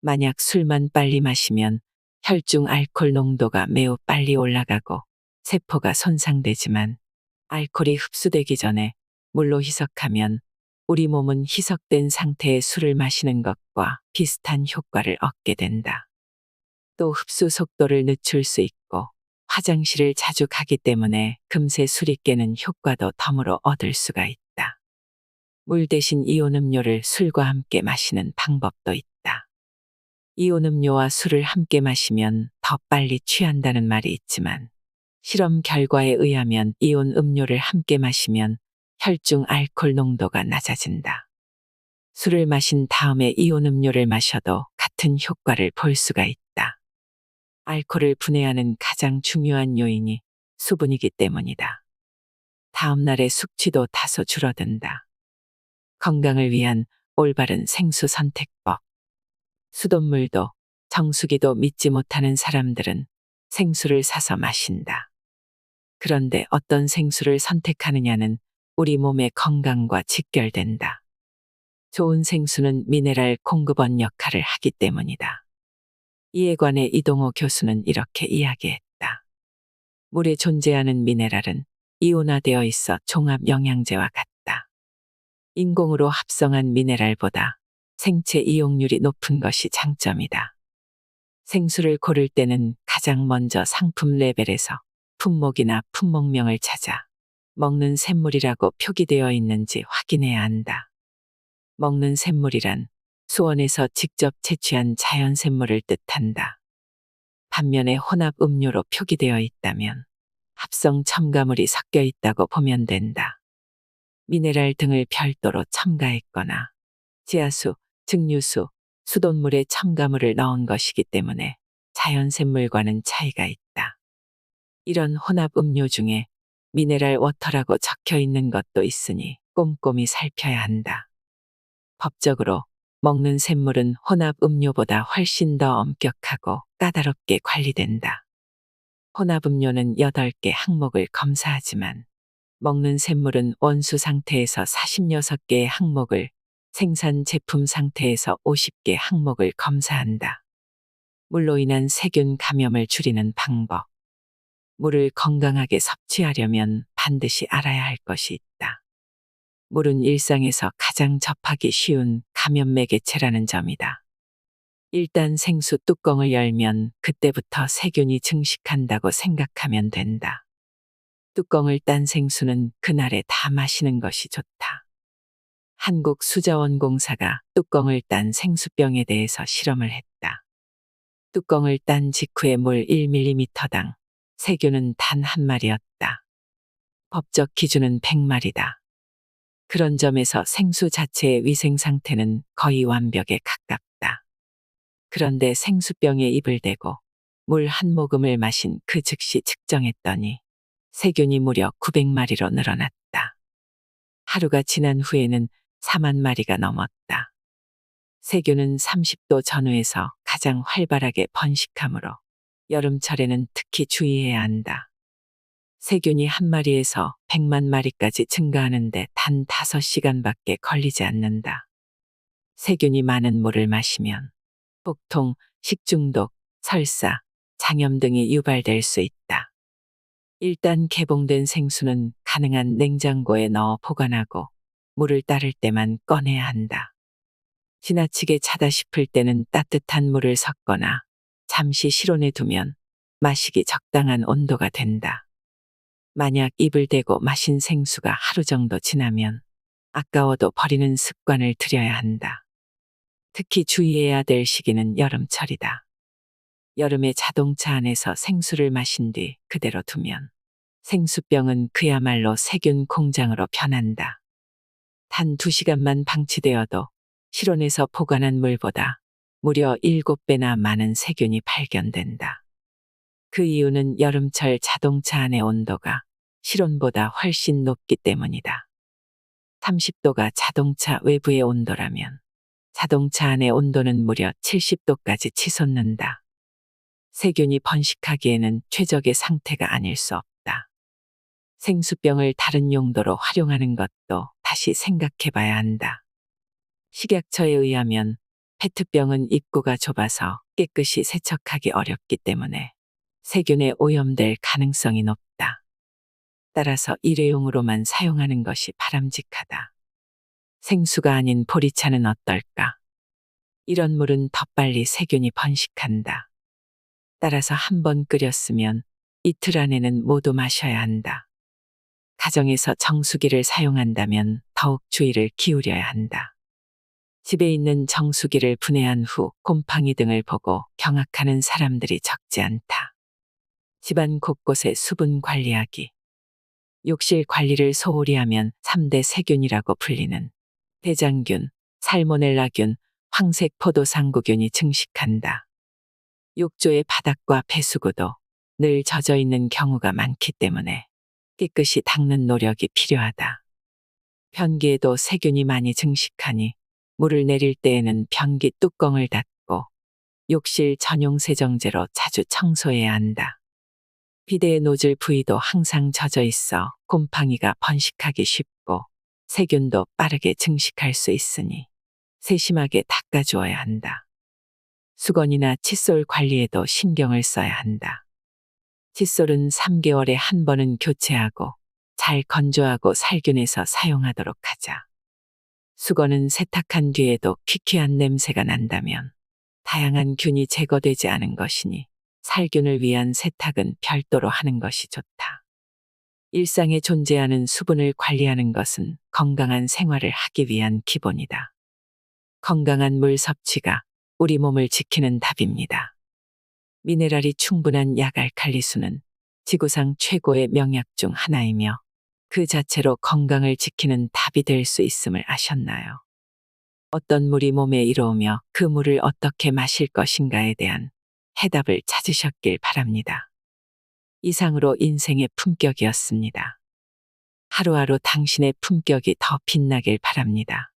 만약 술만 빨리 마시면 혈중 알코올 농도가 매우 빨리 올라가고 세포가 손상되지만 알코올이 흡수되기 전에 물로 희석하면 우리 몸은 희석된 상태의 술을 마시는 것과 비슷한 효과를 얻게 된다. 또 흡수 속도를 늦출 수 있고 화장실을 자주 가기 때문에 금세 술이 깨는 효과도 덤으로 얻을 수가 있다. 물 대신 이온 음료를 술과 함께 마시는 방법도 있다. 이온 음료와 술을 함께 마시면 더 빨리 취한다는 말이 있지만 실험 결과에 의하면 이온 음료를 함께 마시면 혈중 알코올 농도가 낮아진다. 술을 마신 다음에 이온 음료를 마셔도 같은 효과를 볼 수가 있다. 알코올을 분해하는 가장 중요한 요인이 수분이기 때문이다. 다음 날의 숙취도 다소 줄어든다. 건강을 위한 올바른 생수 선택법. 수돗물도 정수기도 믿지 못하는 사람들은 생수를 사서 마신다. 그런데 어떤 생수를 선택하느냐는 우리 몸의 건강과 직결된다. 좋은 생수는 미네랄 공급원 역할을 하기 때문이다. 이에 관해 이동호 교수는 이렇게 이야기했다. 물에 존재하는 미네랄은 이온화되어 있어 종합 영양제와 같다. 인공으로 합성한 미네랄보다 생체 이용률이 높은 것이 장점이다. 생수를 고를 때는 가장 먼저 상품 레벨에서 품목이나 품목명을 찾아 먹는 샘물이라고 표기되어 있는지 확인해야 한다. 먹는 샘물이란 수원에서 직접 채취한 자연 샘물을 뜻한다. 반면에 혼합 음료로 표기되어 있다면 합성 첨가물이 섞여 있다고 보면 된다. 미네랄 등을 별도로 첨가했거나 지하수, 증류수, 수돗물에 첨가물을 넣은 것이기 때문에 자연샘물과는 차이가 있다. 이런 혼합 음료 중에 미네랄 워터라고 적혀 있는 것도 있으니 꼼꼼히 살펴야 한다. 법적으로 먹는 샘물은 혼합 음료보다 훨씬 더 엄격하고 까다롭게 관리된다. 혼합 음료는 8개 항목을 검사하지만 먹는 샘물은 원수 상태에서 46개의 항목을, 생산 제품 상태에서 50개 항목을 검사한다. 물로 인한 세균 감염을 줄이는 방법. 물을 건강하게 섭취하려면 반드시 알아야 할 것이 있다. 물은 일상에서 가장 접하기 쉬운 감염 매개체라는 점이다. 일단 생수 뚜껑을 열면 그때부터 세균이 증식한다고 생각하면 된다. 뚜껑을 딴 생수는 그날에 다 마시는 것이 좋다. 한국수자원공사가 뚜껑을 딴 생수병에 대해서 실험을 했다. 뚜껑을 딴 직후에 물 1ml당 세균은 단 한 마리였다. 법적 기준은 100마리다. 그런 점에서 생수 자체의 위생 상태는 거의 완벽에 가깝다. 그런데 생수병에 입을 대고 물 한 모금을 마신 그 즉시 측정했더니 세균이 무려 900마리로 늘어났다. 하루가 지난 후에는 4만 마리가 넘었다. 세균은 30도 전후에서 가장 활발하게 번식하므로 여름철에는 특히 주의해야 한다. 세균이 한 마리에서 100만 마리까지 증가하는데 단 5시간밖에 걸리지 않는다. 세균이 많은 물을 마시면 복통, 식중독, 설사, 장염 등이 유발될 수 있다. 일단 개봉된 생수는 가능한 냉장고에 넣어 보관하고 물을 따를 때만 꺼내야 한다. 지나치게 차다 싶을 때는 따뜻한 물을 섞거나 잠시 실온에 두면 마시기 적당한 온도가 된다. 만약 입을 대고 마신 생수가 하루 정도 지나면 아까워도 버리는 습관을 들여야 한다. 특히 주의해야 될 시기는 여름철이다. 여름에 자동차 안에서 생수를 마신 뒤 그대로 두면 생수병은 그야말로 세균 공장으로 변한다. 단 2시간만 방치되어도 실온에서 보관한 물보다 무려 7배나 많은 세균이 발견된다. 그 이유는 여름철 자동차 안의 온도가 실온보다 훨씬 높기 때문이다. 30도가 자동차 외부의 온도라면 자동차 안의 온도는 무려 70도까지 치솟는다. 세균이 번식하기에는 최적의 상태가 아닐 수 없다. 생수병을 다른 용도로 활용하는 것도 다시 생각해 봐야 한다. 식약처에 의하면 페트병은 입구가 좁아서 깨끗이 세척하기 어렵기 때문에 세균에 오염될 가능성이 높다. 따라서 일회용으로만 사용하는 것이 바람직하다. 생수가 아닌 보리차는 어떨까? 이런 물은 더 빨리 세균이 번식한다. 따라서 한 번 끓였으면 이틀 안에는 모두 마셔야 한다. 가정에서 정수기를 사용한다면 더욱 주의를 기울여야 한다. 집에 있는 정수기를 분해한 후 곰팡이 등을 보고 경악하는 사람들이 적지 않다. 집안 곳곳에 수분 관리하기. 욕실 관리를 소홀히 하면 3대 세균이라고 불리는 대장균, 살모넬라균, 황색 포도상구균이 증식한다. 욕조의 바닥과 배수구도 늘 젖어 있는 경우가 많기 때문에 깨끗이 닦는 노력이 필요하다. 변기에도 세균이 많이 증식하니 물을 내릴 때에는 변기 뚜껑을 닫고 욕실 전용 세정제로 자주 청소해야 한다. 비데의 노즐 부위도 항상 젖어 있어 곰팡이가 번식하기 쉽고 세균도 빠르게 증식할 수 있으니 세심하게 닦아주어야 한다. 수건이나 칫솔 관리에도 신경을 써야 한다. 칫솔은 3개월에 한 번은 교체하고 잘 건조하고 살균해서 사용하도록 하자. 수건은 세탁한 뒤에도 퀴퀴한 냄새가 난다면 다양한 균이 제거되지 않은 것이니 살균을 위한 세탁은 별도로 하는 것이 좋다. 일상에 존재하는 수분을 관리하는 것은 건강한 생활을 하기 위한 기본이다. 건강한 물 섭취가 우리 몸을 지키는 답입니다. 미네랄이 충분한 약알칼리수는 지구상 최고의 명약 중 하나이며 그 자체로 건강을 지키는 답이 될 수 있음을 아셨나요? 어떤 물이 몸에 이로우며 그 물을 어떻게 마실 것인가에 대한 해답을 찾으셨길 바랍니다. 이상으로 인생의 품격이었습니다. 하루하루 당신의 품격이 더 빛나길 바랍니다.